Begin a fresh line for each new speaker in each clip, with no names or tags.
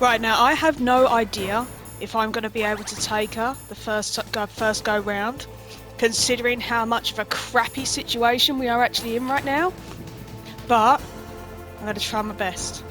Right, now I have no idea if I'm going to be able to take her the first go round, considering how much of a crappy situation we are actually in right now. But I'm going to try my best.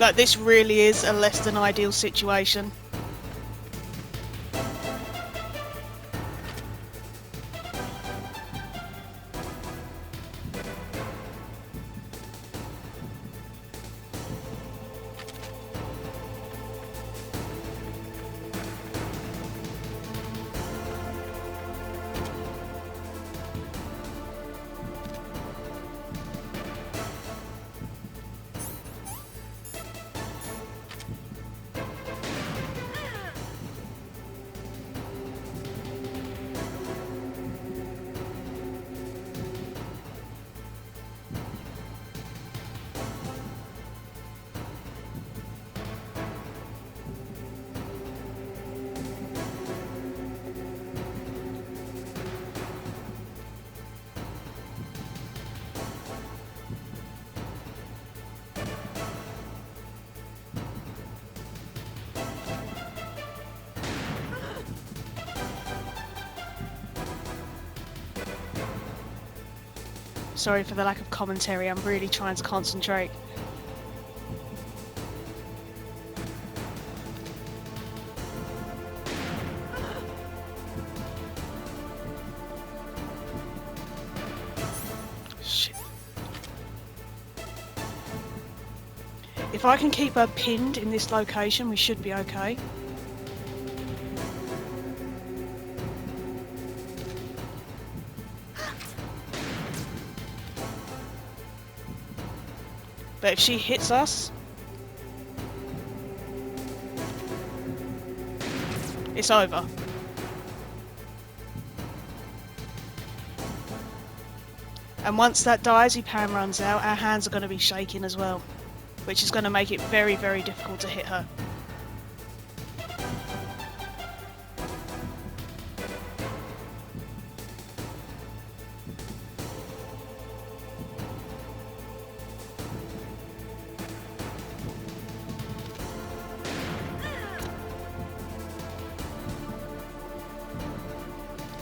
Like, this really is a less than ideal situation. Sorry for the lack of commentary, I'm really trying to concentrate. Shit. If I can keep her pinned in this location, we should be okay. But if she hits us, it's over. And once that diazepam runs out, our hands are going to be shaking as well, which is going to make it very, very difficult to hit her.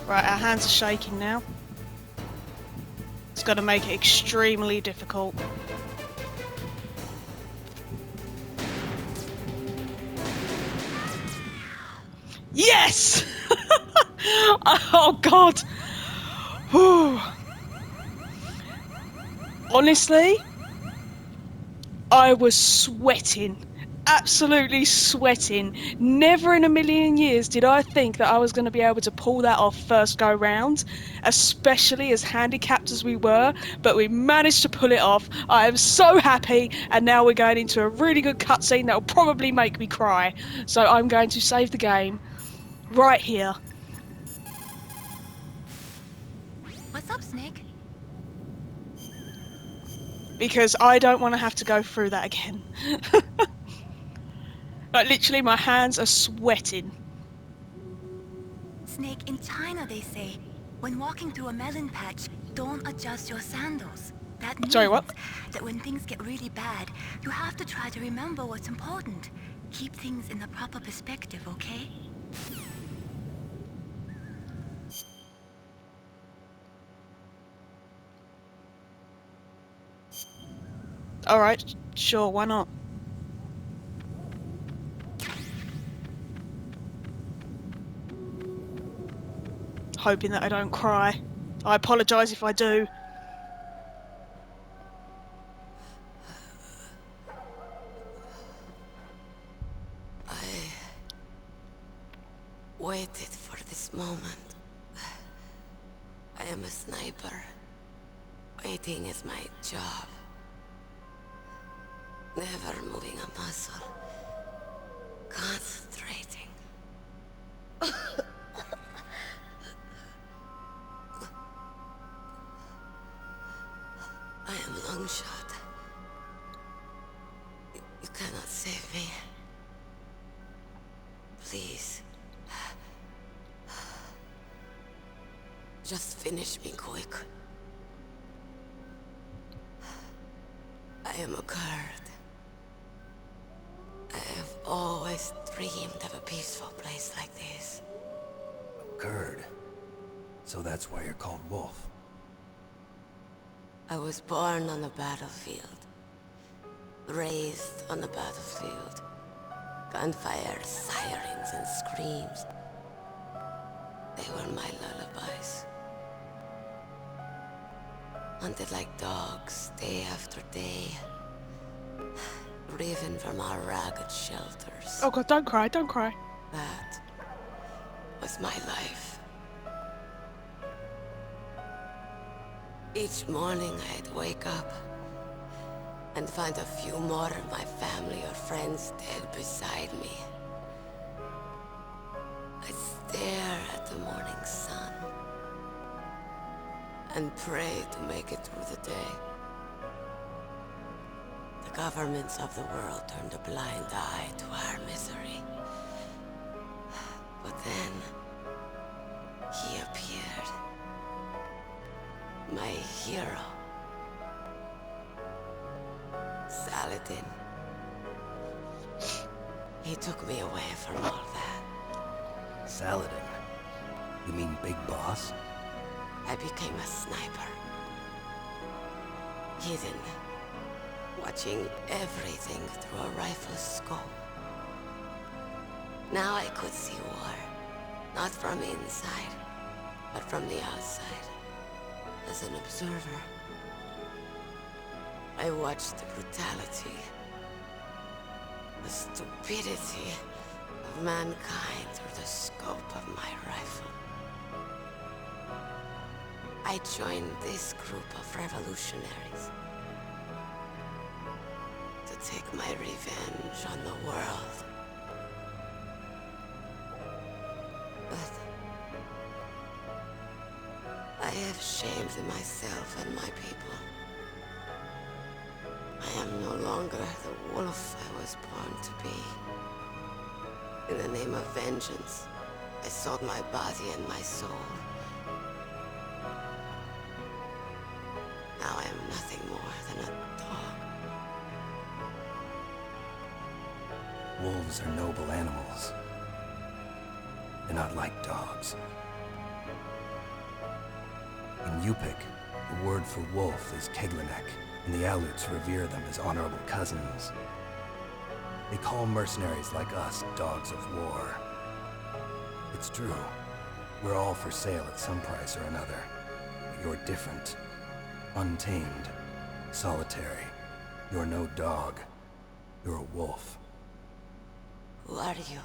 Right, our hands are shaking now. It's going to make it extremely difficult. Yes! Oh God! Whew. Honestly, I was sweating. Absolutely sweating. Never in a million years did I think that I was going to be able to pull that off first go round, especially as handicapped as we were, but we managed to pull it off. I am so happy, and now we're going into a really good cutscene that will probably make me cry. So I'm going to save the game right here.
What's up, Snake?
Because I don't want to have to go through that again. Like, literally, my hands are sweating.
Snake, in China they say, when walking through a melon patch, don't adjust your sandals. That means
Sorry, what?
that when things get really bad, you have to try to remember what's important. Keep things in the proper perspective, okay?
Alright, sure, why not? Hoping that I don't cry. I apologise if I do.
I waited for this moment. I am a sniper. Waiting is my job. Never moving a muscle. Concentrating. I am long shot. You cannot save me. Please. Just finish me quick. I am a Kurd. I have always dreamed of a peaceful place like this.
Kurd. So that's why you're called Wolf.
I was born on the battlefield. Raised on the battlefield. Gunfire, sirens, and screams. They were my lullabies. Hunted like dogs, day after day. Driven from our ragged shelters.
Oh god, don't cry, don't cry.
That was my life. Each morning I'd wake up and find a few more of my family or friends dead beside me. I'd stare at the morning sun and pray to make it through the day. The governments of the world turned a blind eye to our misery. But then, he appeared. My hero. Saladin. He took me away from all that.
Saladin? You mean Big Boss?
I became a sniper. Hidden. Watching everything through a rifle's scope. Now I could see war. Not from inside, but from the outside. As an observer. I watched the brutality, the stupidity of mankind through the scope of my rifle. I joined this group of revolutionaries to take my revenge on the world. But I have shamed myself and my people. I am no longer the wolf I was born to be. In the name of vengeance, I sold my body and my soul. Now I am nothing more than a dog.
Wolves are noble animals. They're not like dogs. In Yupik, the word for wolf is Keglanek, and the Aluts revere them as honorable cousins. They call mercenaries like us dogs of war. It's true. We're all for sale at some price or another. But you're different. Untamed. Solitary. You're no dog. You're a wolf.
Who are you?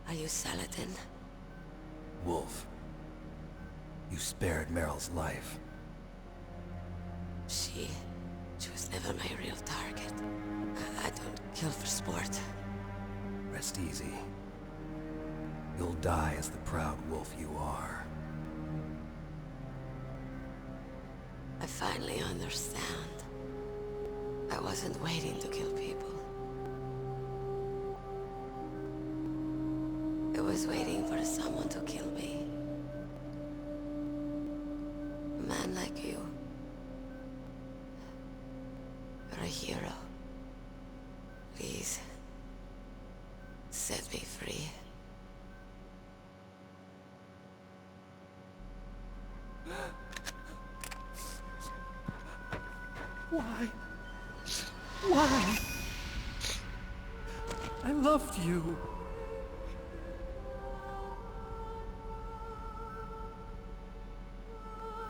Are you Saladin?
Wolf. You spared Meryl's life.
She was never my real target. I don't kill for sport.
Rest easy. You'll die as the proud wolf you are.
I finally understand. I wasn't waiting to kill people. I was waiting for someone to kill me. A man like you. You're a hero. Please, set me free.
Why? Why? I loved you.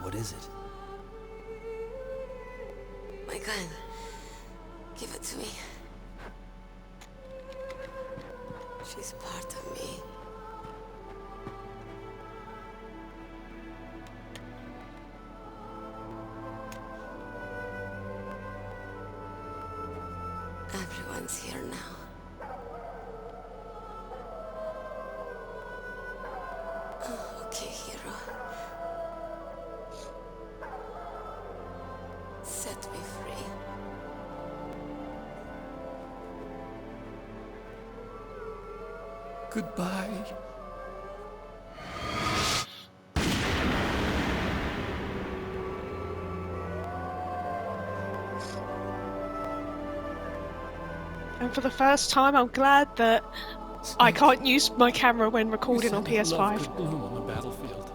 What is it?
My gun. Give it to me. She's part of me. Everyone's here now. Oh, okay, hero. Set me free.
Goodbye.
And for the first time, I'm glad that I can't use my camera when recording on
You said love
PS5.
could bloom on the battlefield.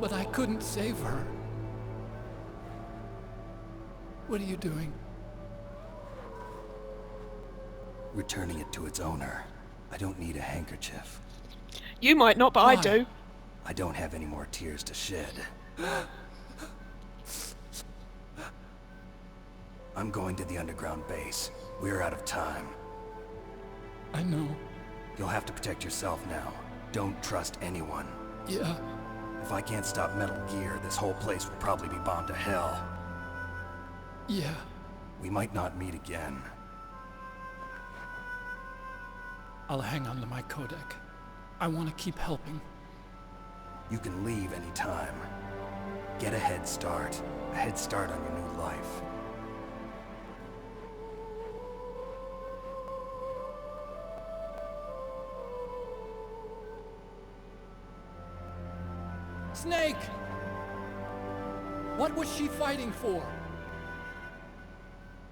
But I couldn't save her. What are you doing?
Returning it to its owner. I don't need a handkerchief.
You might not, but I
Why?
do.
I don't have any more tears to shed. I'm going to the underground base. We're out of time.
I know.
You'll have to protect yourself now. Don't trust anyone.
Yeah.
If I can't stop Metal Gear, this whole place will probably be bombed to hell.
Yeah.
We might not meet again.
I'll hang on to my codec. I want to keep helping.
You can leave anytime. Get a head start. A head start on your new life.
Snake! What was she fighting for?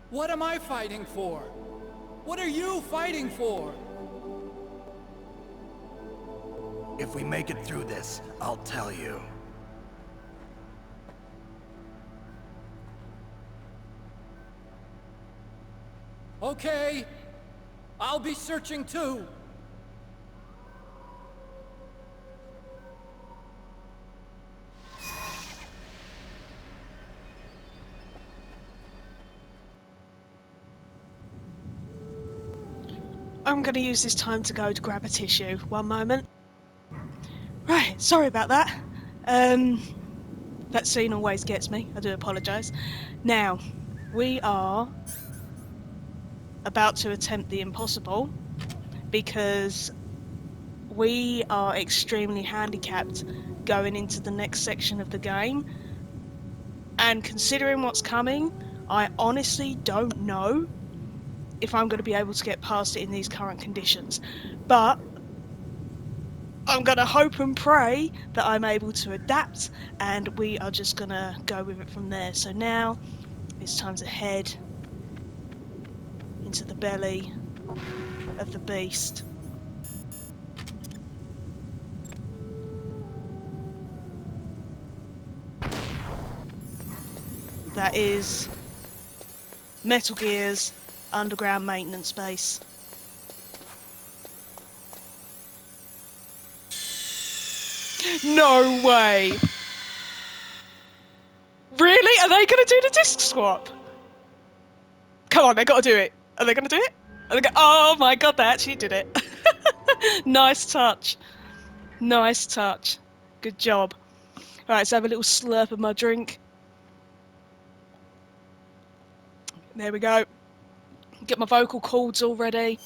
What am I fighting for? What are you fighting for?
If we make it through this, I'll tell you.
Okay. I'll be searching too.
I'm going to use this time to go to grab a tissue. One moment. Right, sorry about that. That scene always gets me. I do apologise. Now, we are about to attempt the impossible because we are extremely handicapped going into the next section of the game. And considering what's coming, I honestly don't know if I'm going to be able to get past it in these current conditions. But I'm going to hope and pray that I'm able to adapt, and we are just going to go with it from there. So now it's time to head into the belly of the beast. That is Metal Gear's underground maintenance base. No way! Really? Are they going to do the disc swap? Come on, they got to do it. Are they going to do it? Oh my god, they actually did it. Nice touch. Nice touch. Good job. Alright, let's have a little slurp of my drink. There we go. Get my vocal cords all ready.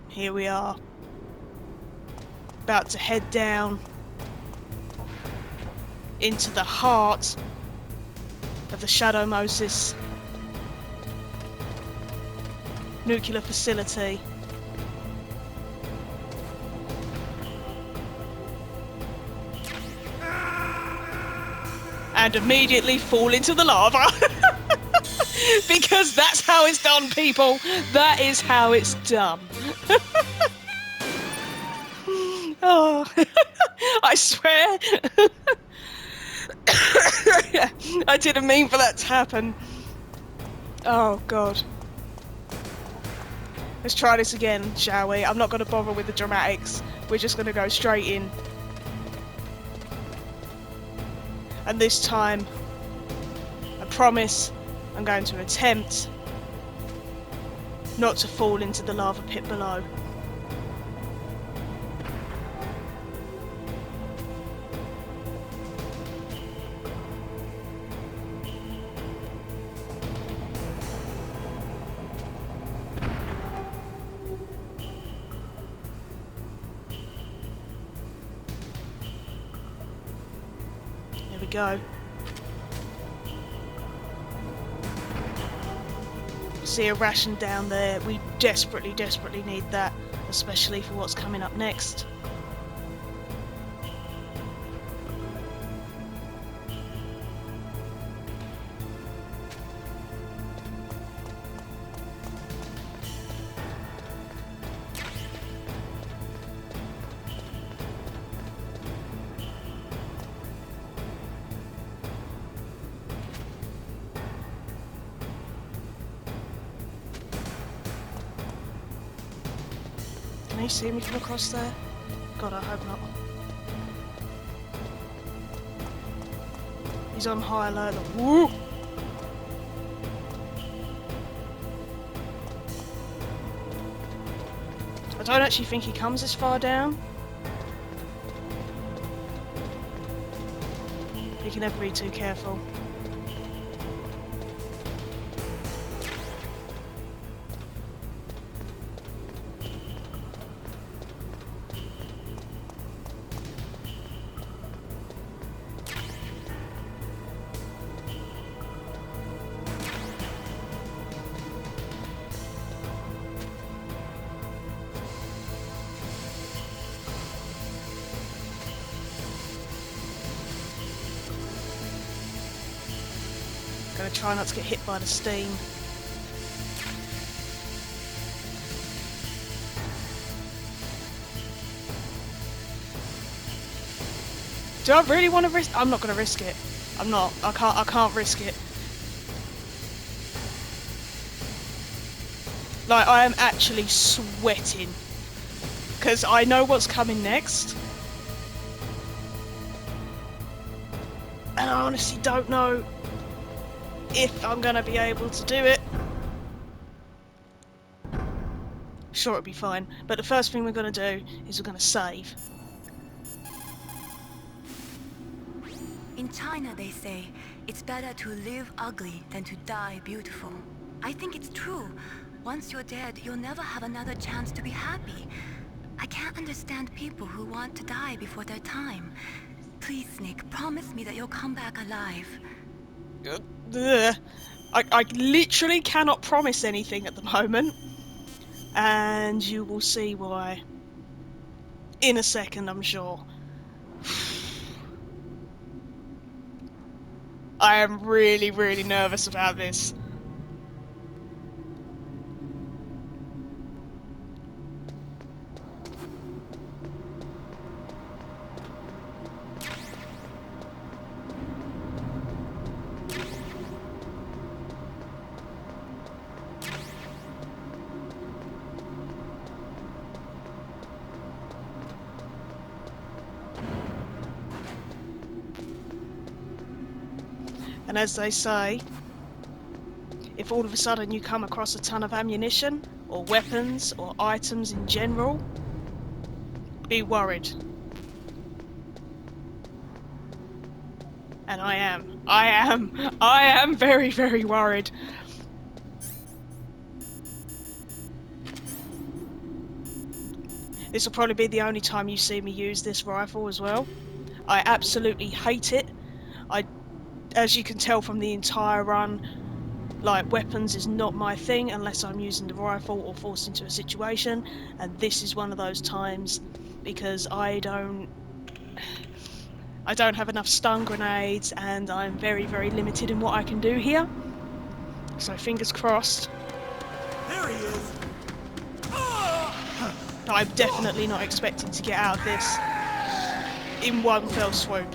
Here we are. About to head down into the heart of the Shadowmosis nuclear facility. And immediately fall into the lava. Because that's how it's done, people. That is how it's done. Oh, I swear. I didn't mean for that to happen. Oh, God. Let's try this again, shall we? I'm not going to bother with the dramatics. We're just going to go straight in. And this time, I promise, I'm going to attempt not to fall into the lava pit below. go. See a ration down there. We desperately, desperately need that, especially for what's coming up next. Can you see me from across there? God, I hope not. He's on high alert. Woo! I don't actually think he comes this far down. You can never be too careful. Gonna try not to get hit by the steam. Do I really want to risk? I'm not gonna risk it. I'm not. I can't risk it. Like, I am actually sweating because I know what's coming next, and I honestly don't know if I'm gonna be able to do it. Sure, it'll be fine, but the first thing we're gonna do is we're gonna save.
In China, they say, it's better to live ugly than to die beautiful. I think it's true. Once you're dead, you'll never have another chance to be happy. I can't understand people who want to die before their time. Please, Nick, promise me that you'll come back alive.
I literally cannot promise anything at the moment, and you will see why in a second, I'm sure. I am really, really nervous about this. And as they say, if all of a sudden you come across a ton of ammunition, or weapons, or items in general, be worried. And I am very, very worried. This will probably be the only time you see me use this rifle as well. I absolutely hate it. As you can tell from the entire run, like, weapons is not my thing unless I'm using the rifle or forced into a situation, and this is one of those times because I don't have enough stun grenades and I'm very, very limited in what I can do here. So fingers crossed.
There he is.
I'm definitely not expecting to get out of this in one fell swoop.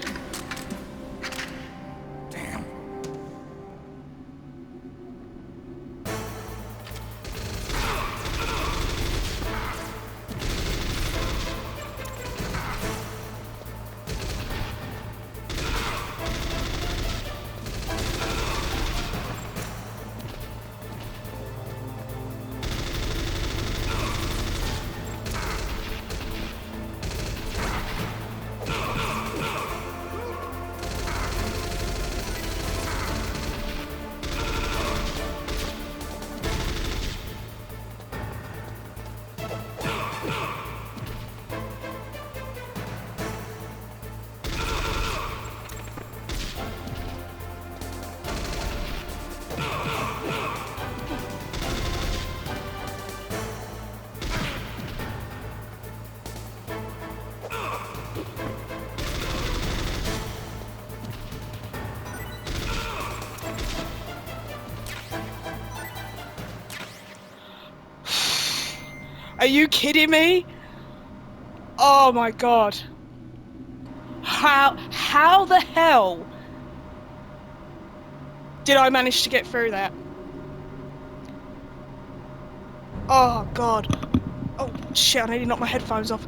Are you kidding me? Oh my god. How the hell did I manage to get through that? Oh god. Oh shit, I nearly knocked my headphones off.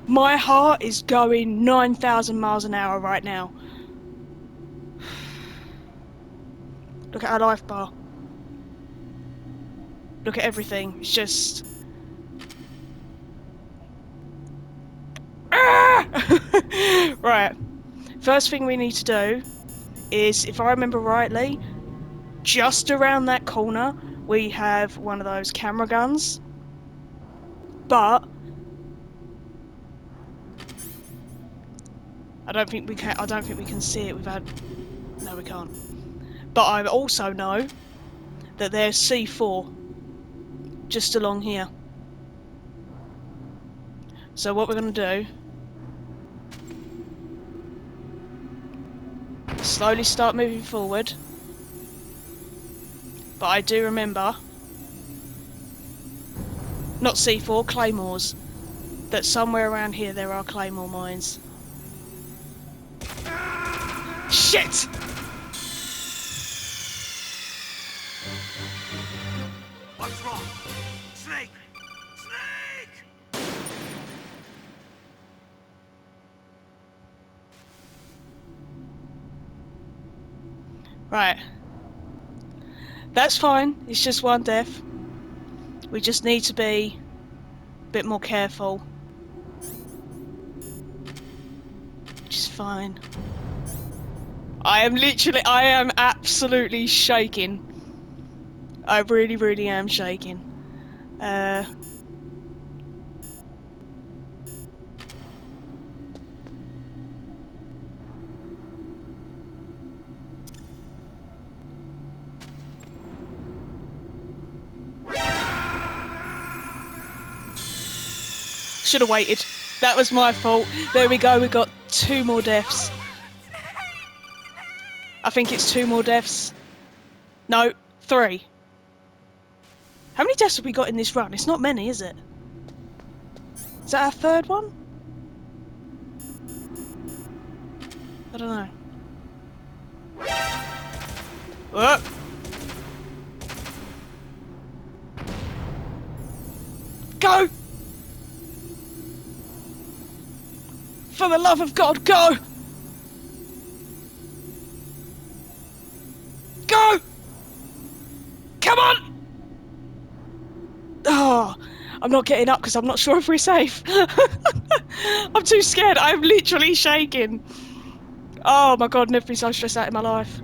My heart is going 9,000 miles an hour right now. Look at our life bar. Look at everything. It's just... Ah! Right. First thing we need to do is, if I remember rightly, just around that corner we have one of those camera guns. But I don't think we can see it without... No, we can't. But I also know that there's C4 just along here. So what we're going to do... slowly start moving forward. But I do remember... not C4, claymores. That somewhere around here there are claymore mines. Shit!
What's wrong? Snake! Snake!
Right. That's fine. It's just one death. We just need to be a bit more careful. Which is fine. I am absolutely shaking. I really, really am shaking. Should have waited. That was my fault. There we go, we got 2 more deaths. I think it's 2 more deaths. No, 3. How many deaths have we got in this run? It's not many, is it? Is that our 3rd one? I don't know. Whoa. Go! For the love of God, go! Go! Come on! Oh, I'm not getting up because I'm not sure if we're safe. I'm too scared. I'm literally shaking. Oh my god, never been so stressed out in my life.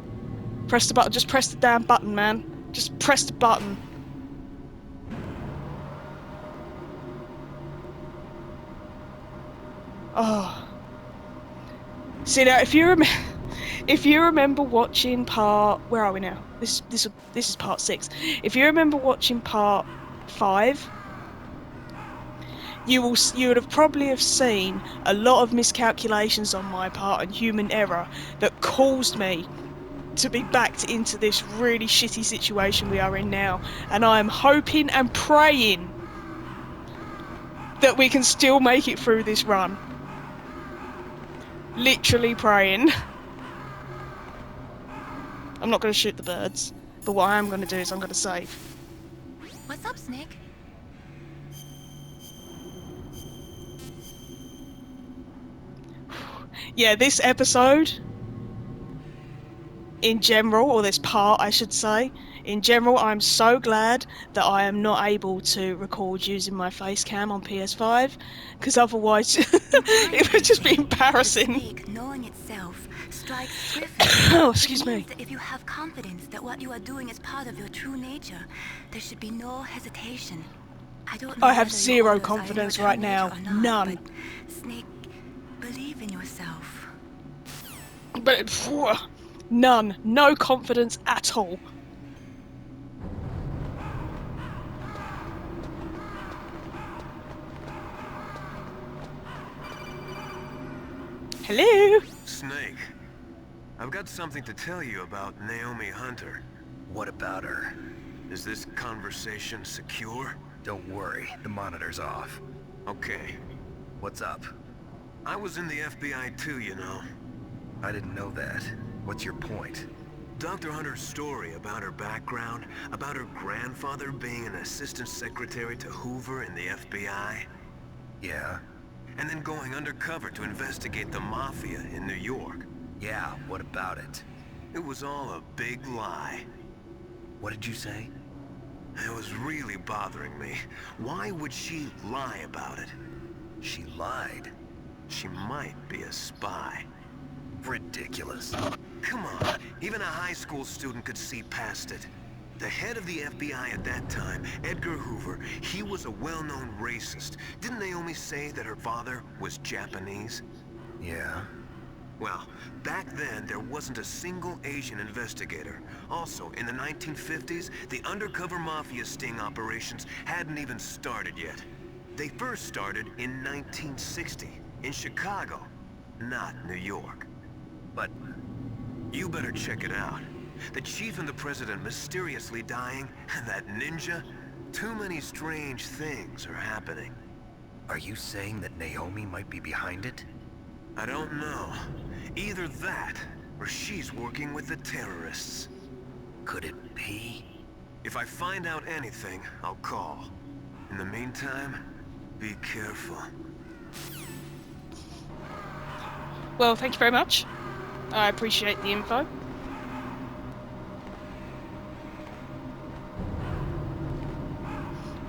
Press the button. Just press the damn button, man. Just press the button. Oh. See now, if you remember watching part... where are we now? This is part 6. If you remember watching part 5, you would have probably have seen a lot of miscalculations on my part and human error that caused me to be backed into this really shitty situation we are in now. And I am hoping and praying that we can still make it through this run. Literally praying. I'm not going to shoot the birds, but what I am going to do is I'm going to save.
What's up, Snake?
Yeah, this episode, in general, or this part I should say, in general, I'm so glad that I am not able to record using my face cam on PS5, because otherwise it would just be embarrassing.
The snake, knowing itself, strikes swiftly.
Oh, excuse
It
me.
means that if you have confidence that what you are doing is part of your true nature, there should be no hesitation. I don't know
I have
whether your
zero
orders are in your
confidence
true
right
nature
now.
or not,
None.
But Snake, believe in yourself.
But none. No confidence at all. Hello?
Snake, I've got something to tell you about Naomi Hunter.
What about her?
Is this conversation secure?
Don't worry, the monitor's off.
Okay.
What's up?
I was in the FBI too, you know.
I didn't know that. What's your point?
Dr. Hunter's story about her background, about her grandfather being an assistant secretary to Hoover in the FBI,
Yeah?
and then going undercover to investigate the Mafia in New York.
Yeah, what about it?
It was all a big lie.
What did you say?
It was really bothering me. Why would she lie about it?
She lied.
She might be a spy.
Ridiculous.
Come on, even a high school student could see past it. The head of the FBI at that time, Edgar Hoover, he was a well-known racist. Didn't Naomi say that her father was Japanese?
Yeah?
Well, back then, there wasn't a single Asian investigator. Also, in the 1950s, the undercover mafia sting operations hadn't even started yet. They first started in 1960, in Chicago, not New York.
But
You better check it out. The chief and the president mysteriously dying, and that ninja? Too many strange things are happening.
are you saying that Naomi might be behind it?
I don't know. Either that, or she's working with the terrorists.
Could it be?
If I find out anything, I'll call. In the meantime, be careful.
Well, thank you very much. I appreciate the info.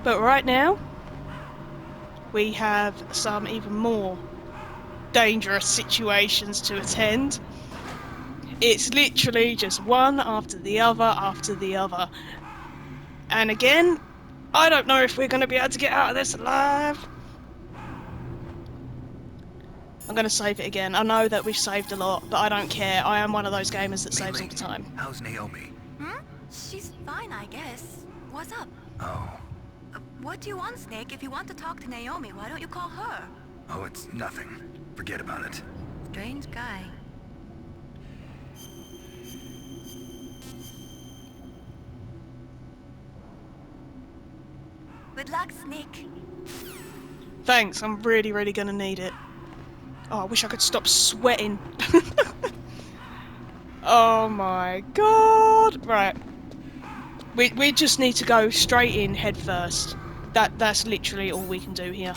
But right now, we have some even more dangerous situations to attend. It's literally just one after the other after the other. And again, I don't know if we're going to be able to get out of this alive. I'm going to save it again. I know that we've saved a lot, but I don't care. I am one of those gamers that saves all the time.
How's Naomi?
She's fine, I guess. What's up?
Oh.
What do you want, Snake? If you want to talk to Naomi, why don't you call her?
Oh, it's nothing. Forget about it.
Strange guy. Good luck, Snake.
Thanks, I'm really, really going to need it. Oh, I wish I could stop sweating. Oh my god! Right. We just need to go straight in head first. That's literally all we can do here.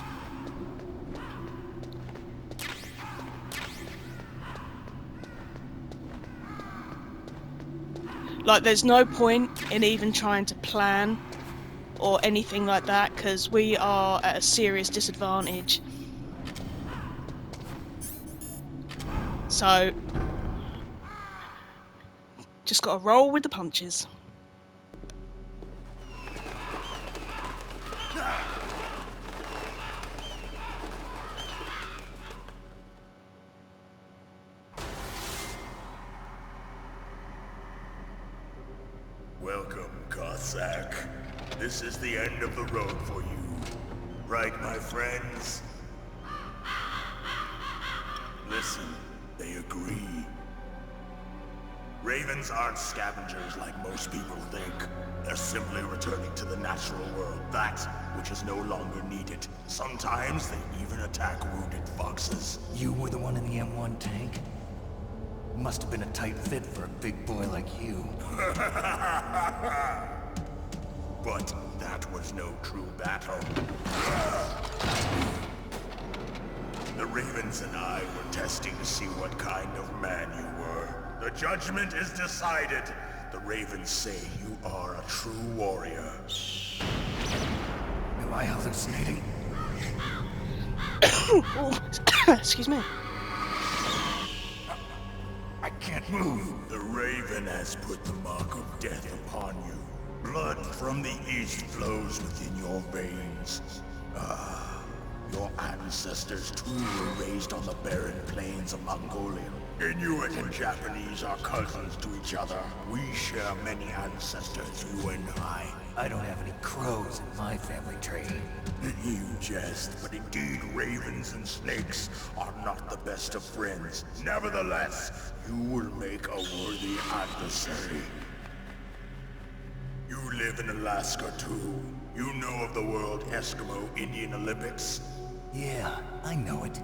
Like, there's no point in even trying to plan or anything like that, because we are at a serious disadvantage. So, just gotta roll with the punches.
Welcome, Cossack. This is the end of the road for you. Right, my friends? Listen, they agree. Ravens aren't scavengers like most people think. They're simply returning to the natural world, that which is no longer needed. Sometimes they even attack wounded foxes.
You were the one in the M1 tank? Must have been a tight fit for a big boy like you.
But that was no true battle. The Ravens and I were testing to see what kind of man you were. The judgment is decided. The Ravens say you are a true warrior.
Am I hallucinating?
Oh, excuse me.
I can't move.
The Raven has put the mark of death upon you. Blood from the east flows within your veins. Your ancestors too were raised on the barren plains of Mongolia. Inuit and Japanese are cousins to each other. We share many ancestors, you and I.
I don't have any crows in my family tree.
You jest, but indeed ravens and snakes are not the best of friends. Nevertheless, you will make a worthy adversary. You live in Alaska too. You know of the World Eskimo Indian Olympics?
Yeah, I know it.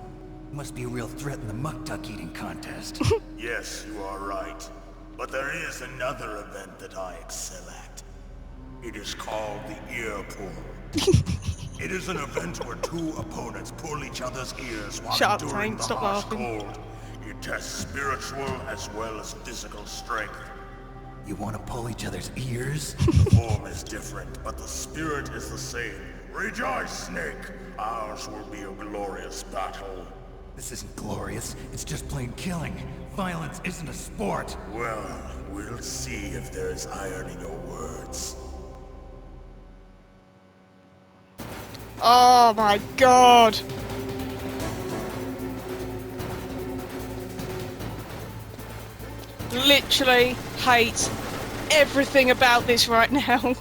Must be a real threat in the muck-duck eating contest.
Yes, you are right. But there is another event that I excel at. It is called the ear pull. It is an event where two opponents pull each other's ears while
Shut up,
enduring
Tank.
the
Stop
harsh
laughing.
cold. It tests spiritual as well as physical strength.
You want to pull each other's ears?
The form is different, but the spirit is the same. Rejoice, Snake! Ours will be a glorious battle.
This isn't glorious. It's just plain killing. Violence isn't a sport.
Well, we'll see if there's iron in your words.
Oh my god! Literally hate everything about this right now.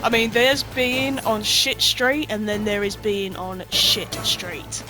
I mean, there's being on shit street and then there is being on shit street.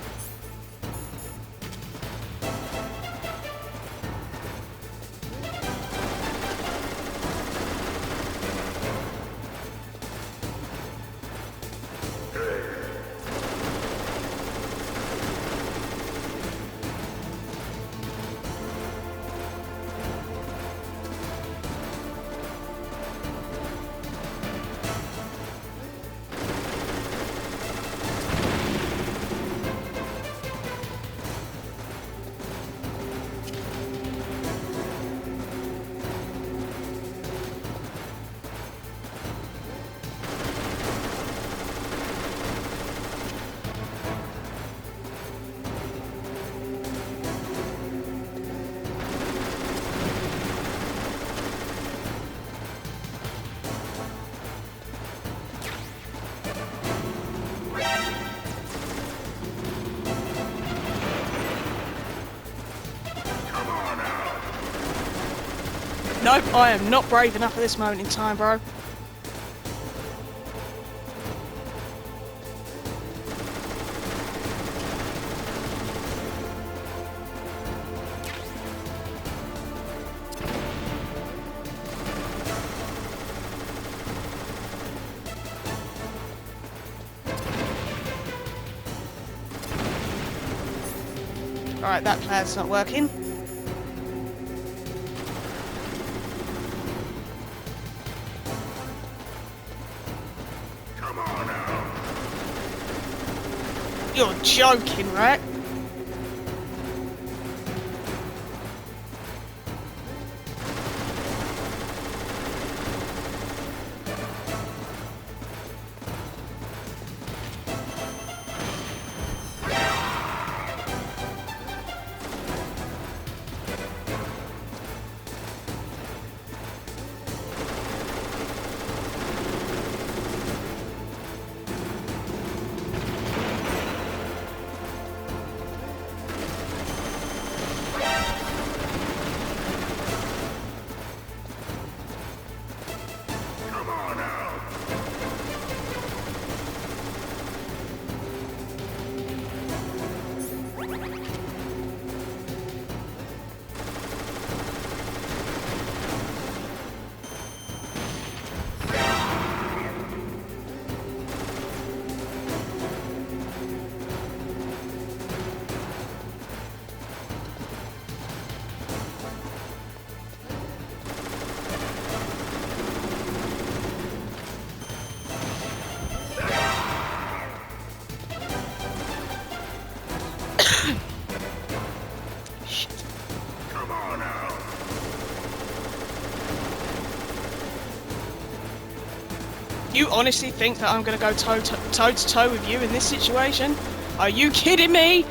Nope, I am not brave enough at this moment in time, bro. Alright, that plan's not working.
Come on out.
You're joking, right?
Come on out.
Shit.
Come on out.
You honestly think that I'm gonna go toe to toe with you in this situation? Are you kidding me?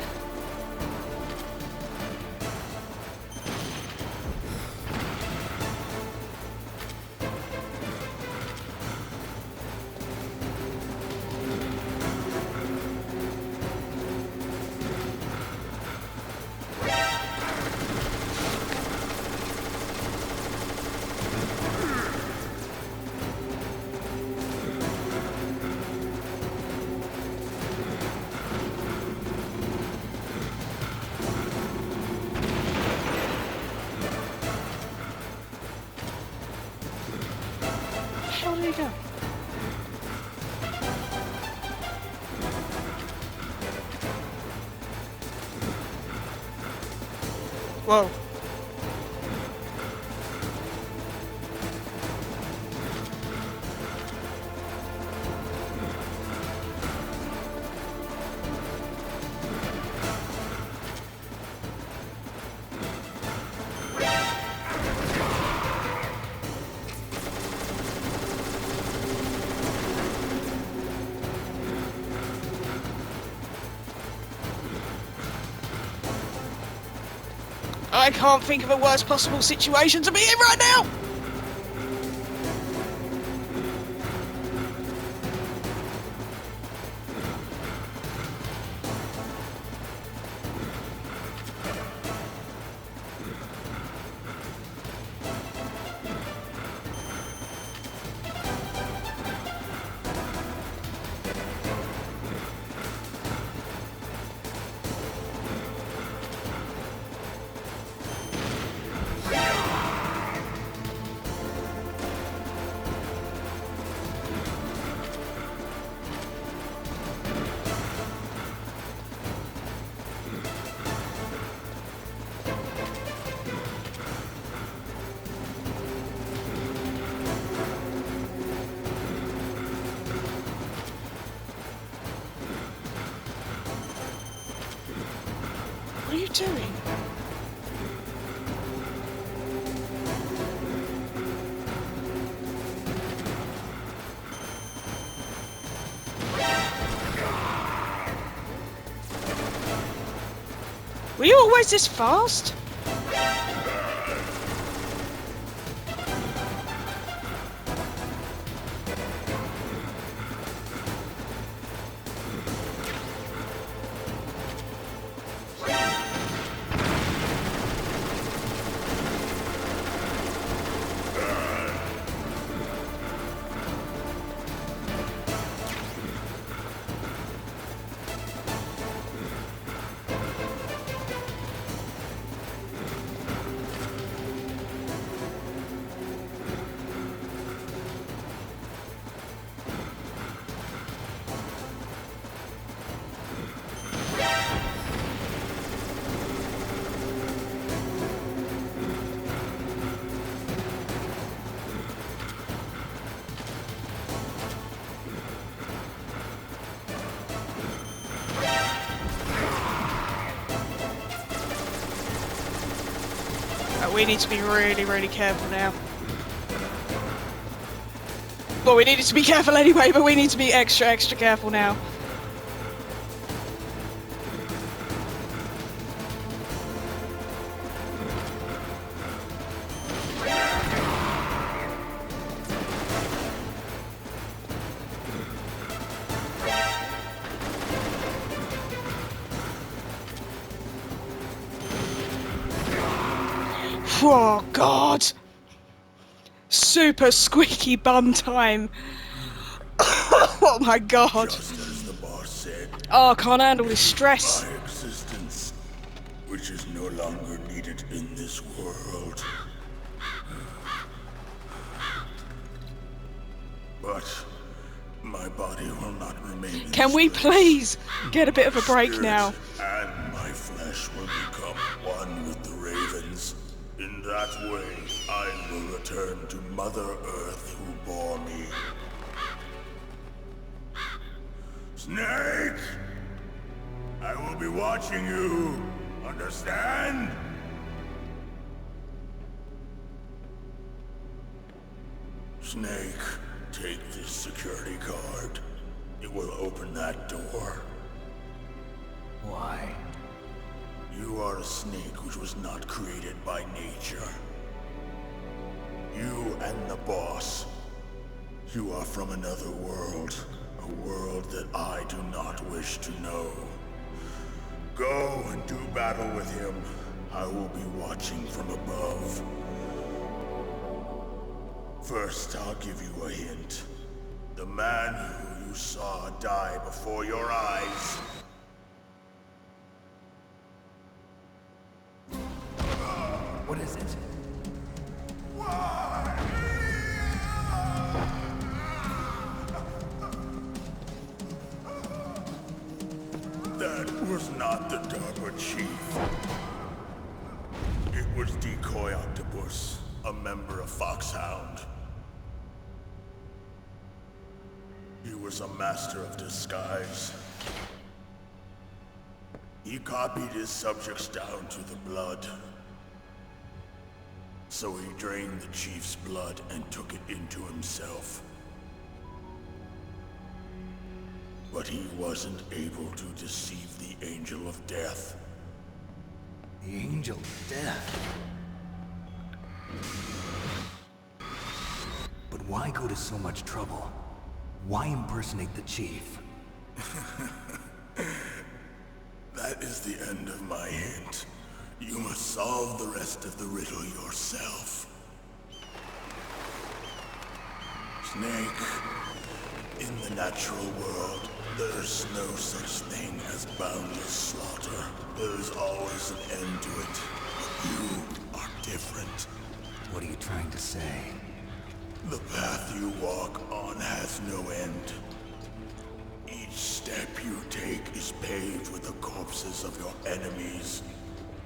you go? Whoa. I can't think of a worse possible situation to be in right now! What are you doing? Were you always this fast? We need to be really, really careful now. Well, we needed to be careful anyway, but we need to be extra, extra careful now. Oh, God. Super squeaky bum time. Oh, my God.
Just as the boss said,
Oh, I can't handle this stress.
my existence, which is no longer needed in this world. But my body will not remain in
Can
this
we
place.
please get a bit of a break
Spirit
now?
And my flesh will become one with the ravens. In that way, I will return to Mother Earth who bore me. Snake! I will be watching you. Understand? Snake, take this security card. It will open that door.
Why?
You are a snake which was not created by nature. You and the boss. You are from another world. A world that I do not wish to know. Go and do battle with him. I will be watching from above. First, I'll give you a hint. The man who you saw die before your eyes.
What is it?
The DARPA chief. It was Decoy Octopus, a member of Foxhound. He was a master of disguise. He copied his subjects down to the blood. So he drained the chief's blood and took it into himself. But he wasn't able to deceive the Angel of Death.
The Angel of Death? But why go to so much trouble? Why impersonate the chief?
That is the end of my hint. You must solve the rest of the riddle yourself. Snake, in the natural world, there's no such thing as boundless slaughter. There is always an end to it. But you are different.
What are you trying to say?
The path you walk on has no end. Each step you take is paved with the corpses of your enemies.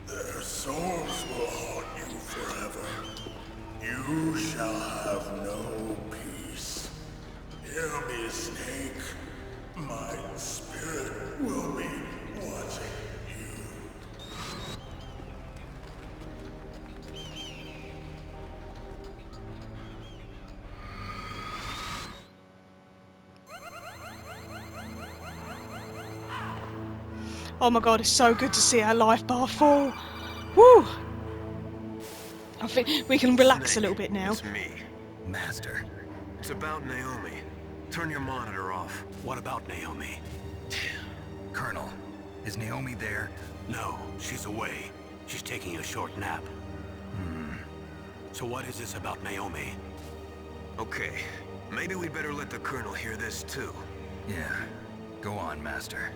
Their souls will haunt you forever. You shall have no peace. Hear me, Snake. My spirit will be watching you.
Oh my god, it's so good to see our life bar fall. Woo! I think we can relax a little bit now.
It's me.
Master.
It's about Naomi. Turn your monitor off.
What about Naomi?
Colonel, is Naomi there?
No, she's away. She's taking a short nap. So what is this about Naomi?
Okay, maybe we'd better let the Colonel hear this too.
Yeah. Go on, Master.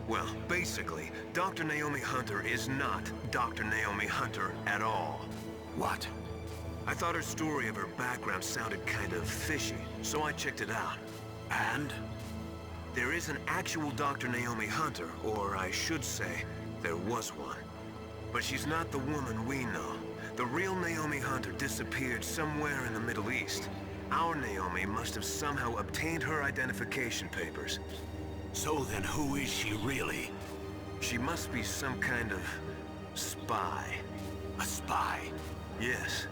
Well, basically, Dr. Naomi Hunter is not Dr. Naomi Hunter at all.
What?
I thought her story of her background sounded kind of fishy, so I checked it out.
And?
There is an actual Dr. Naomi Hunter, or I should say, there was one. But she's not the woman we know. The real Naomi Hunter disappeared somewhere in the Middle East. Our Naomi must have somehow obtained her identification papers.
So then who is she really?
She must be some kind of spy.
A spy?
Yes.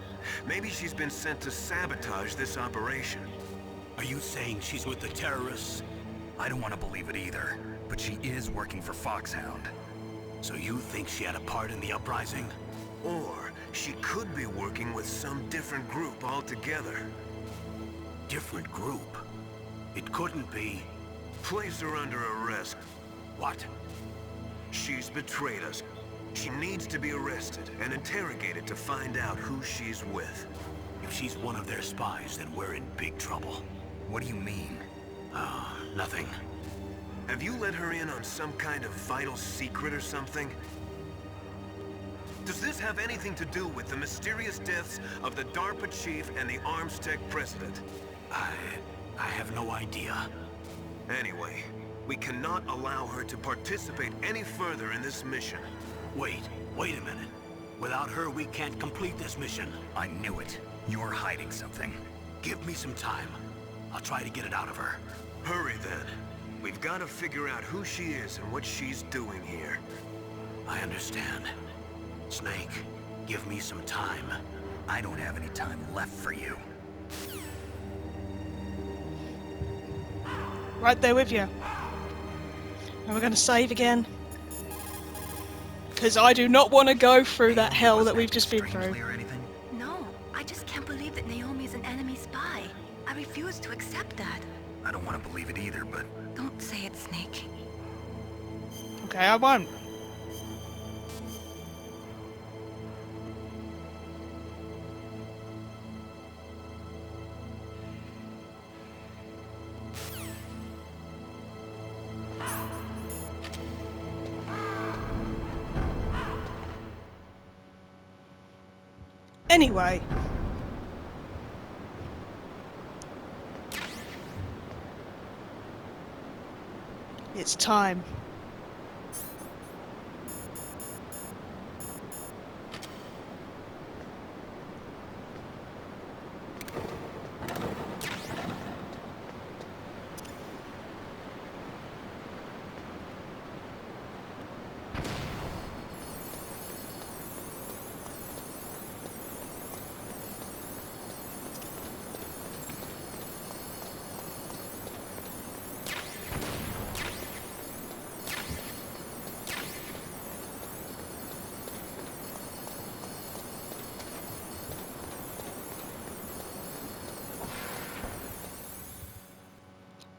Maybe she's been sent to sabotage this operation.
Are you saying she's with the terrorists?
I don't want to believe it either, but she is working for Foxhound.
So you think she had a part in the uprising?
Or she could be working with some different group altogether.
Different group? It couldn't be.
Place her under arrest.
What?
She's betrayed us. She needs to be arrested and interrogated to find out who she's with.
If she's one of their spies, then we're in big trouble.
What do you mean?
Nothing.
Have you let her in on some kind of vital secret or something? Does this have anything to do with the mysterious deaths of the DARPA chief and the Armstech president?
I have no idea.
Anyway, we cannot allow her to participate any further in this mission.
Wait a minute. Without her, we can't complete this mission.
I knew it. You're hiding something.
Give me some time. I'll try to get it out of her.
Hurry then. We've got to figure out who she is and what she's doing here.
I understand. Snake, give me some time.
I don't have any time left for you.
Right there with you. And we're going to save again. Because I do not want to go through that hell that we've just been through.
Or anything?
No, I just can't believe that Naomi is an enemy spy. I refuse to accept that.
I don't want to believe it either, but...
Don't say it, Snake.
Okay, I won't. Anyway. It's time.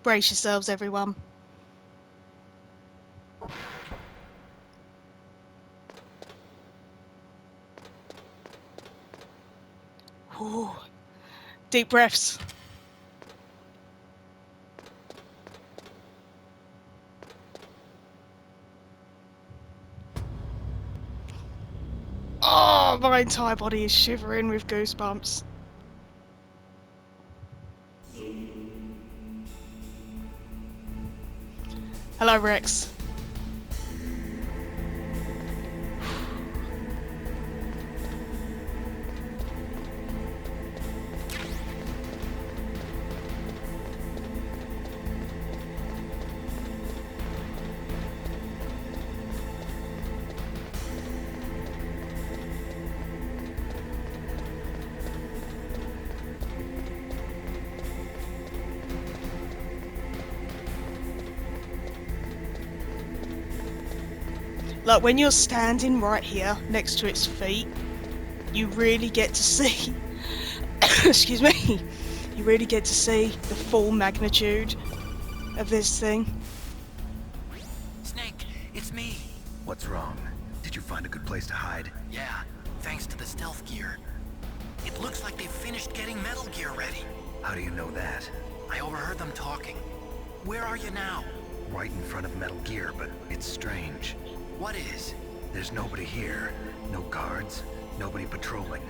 Brace yourselves, everyone. Ooh. Deep breaths. Oh, my entire body is shivering with goosebumps. Hello, Rex. Like, when you're standing right here next to its feet, you really get to see excuse me, you really get to see the full magnitude of this thing.
Snake, it's me.
What's wrong? Did you find a good place to hide?
Yeah, thanks to the stealth gear. It looks like they've finished getting Metal Gear ready.
How do you know that?
I overheard them talking. Where are you now?
Right in front of Metal Gear, but it's strange.
What is?
There's nobody here. No guards. Nobody patrolling.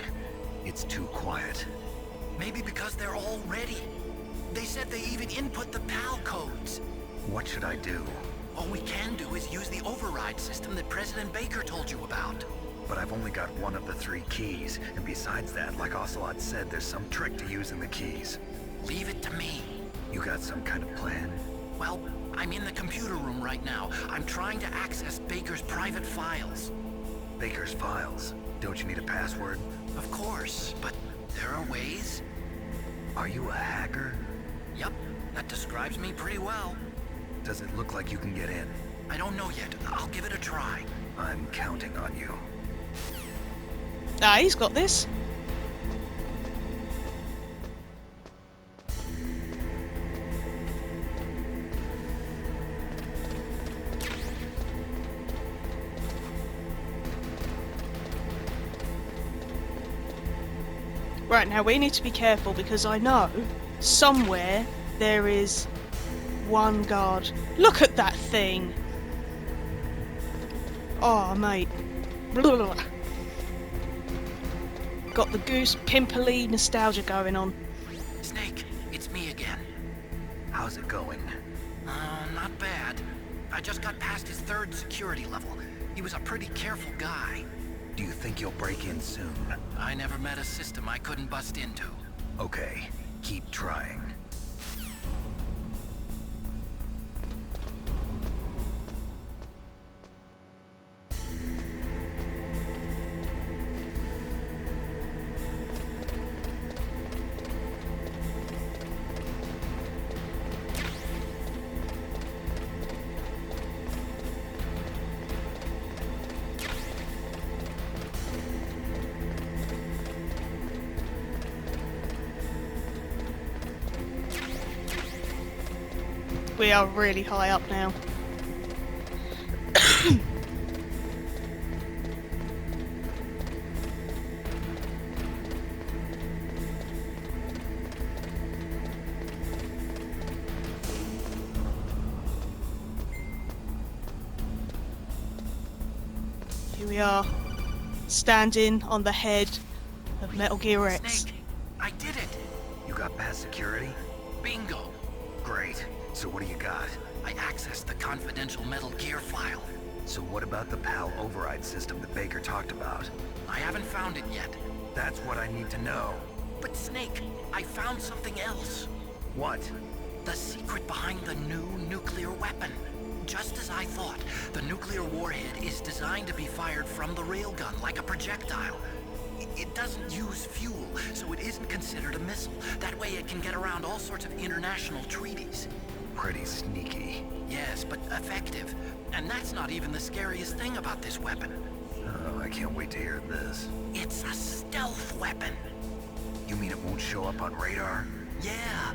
It's too quiet.
Maybe because they're all ready. They said they even input the PAL codes.
What should I do?
All we can do is use the override system that President Baker told you about.
But I've only got one of the 3 keys, and besides that, like Ocelot said, there's some trick to using the keys.
Leave it to me.
You got some kind of plan?
Well, I'm in the computer room right now. I'm trying to access Baker's private files.
Baker's files? Don't you need a password?
Of course, but there are ways.
Are you a hacker?
Yep, that describes me pretty well.
Does it look like you can get in?
I don't know yet. I'll give it a try.
I'm counting on you.
Ah, he's got this. Right, now we need to be careful because I know somewhere there is one guard. Look at that thing! Oh, mate. Blah, blah, blah. Got the goose pimply nostalgia going on.
Snake, it's me again.
How's it going?
Not bad. I just got past his 3rd security level. He was a pretty careful guy.
Do you think you'll break in soon?
I never met a system I couldn't bust into.
Okay, keep trying.
We are really high up now. Here we are, standing on the head of Metal Gear X.
Snake, I did it!
You got past security?
Bingo!
Great. So what do you got?
I accessed the confidential Metal Gear file.
So what about the PAL override system that Baker talked about?
I haven't found it yet.
That's what I need to know.
But Snake, I found something else.
What?
The secret behind the new nuclear weapon. Just as I thought, the nuclear warhead is designed to be fired from the railgun like a projectile. It doesn't use fuel, so it isn't considered a missile. That way it can get around all sorts of international treaties.
Pretty sneaky.
Yes, but effective. And that's not even the scariest thing about this weapon.
Oh, I can't wait to hear this.
It's a stealth weapon.
You mean it won't show up on radar?
Yeah.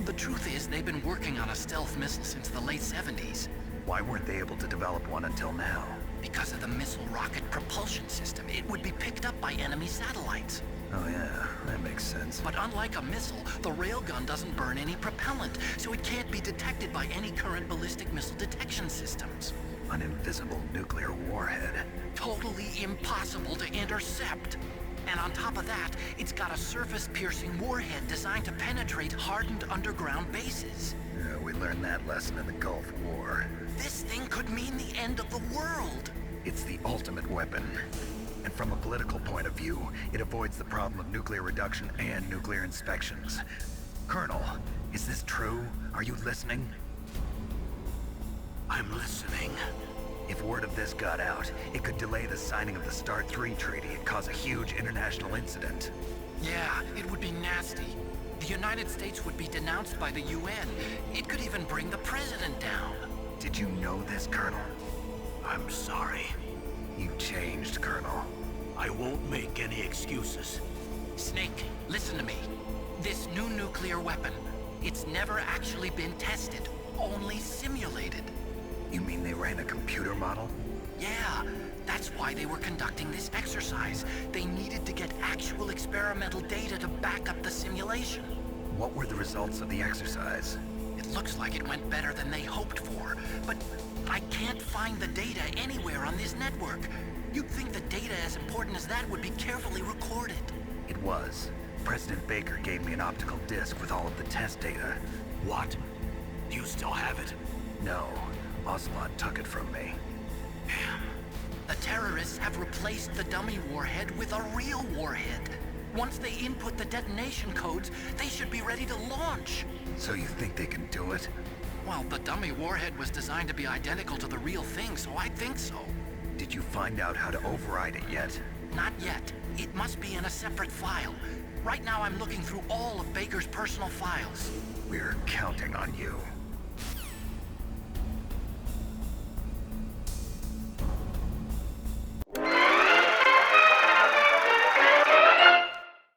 The truth is, they've been working on a stealth missile since the late 70s.
Why weren't they able to develop one until now?
Because of the missile rocket propulsion system, it would be picked up by enemy satellites.
Oh yeah, that makes sense.
But unlike a missile, the railgun doesn't burn any propellant, so it can't be detected by any current ballistic missile detection systems.
An invisible nuclear warhead.
Totally impossible to intercept. And on top of that, it's got a surface-piercing warhead designed to penetrate hardened underground bases.
Yeah, we learned that lesson in the Gulf War.
This thing could mean the end of the world.
It's the ultimate weapon. And from a political point of view, it avoids the problem of nuclear reduction and nuclear inspections. Colonel, is this true? Are you listening?
I'm listening.
If word of this got out, it could delay the signing of the START 3 treaty and cause a huge international incident.
Yeah, it would be nasty. The United States would be denounced by the UN. It could even bring the president down.
Did you know this, Colonel?
I'm sorry.
You changed, Colonel.
I won't make any excuses.
Snake, listen to me. This new nuclear weapon, it's never actually been tested, only simulated.
You mean they ran a computer model?
Yeah, that's why they were conducting this exercise. They needed to get actual experimental data to back up the simulation.
What were the results of the exercise?
It looks like it went better than they hoped for, but I can't find the data anywhere on this network. You'd think the data as important as that would be carefully recorded.
It was. President Baker gave me an optical disc with all of the test data.
What? Do you still have it?
No. Ocelot took it from me.
Damn. The terrorists have replaced the dummy warhead with a real warhead. Once they input the detonation codes, they should be ready to launch.
So you think they can do it?
Well, the dummy warhead was designed to be identical to the real thing, so I think so.
Did you find out how to override it yet?
Not yet. It must be in a separate file. Right now I'm looking through all of Baker's personal files.
We're counting on you.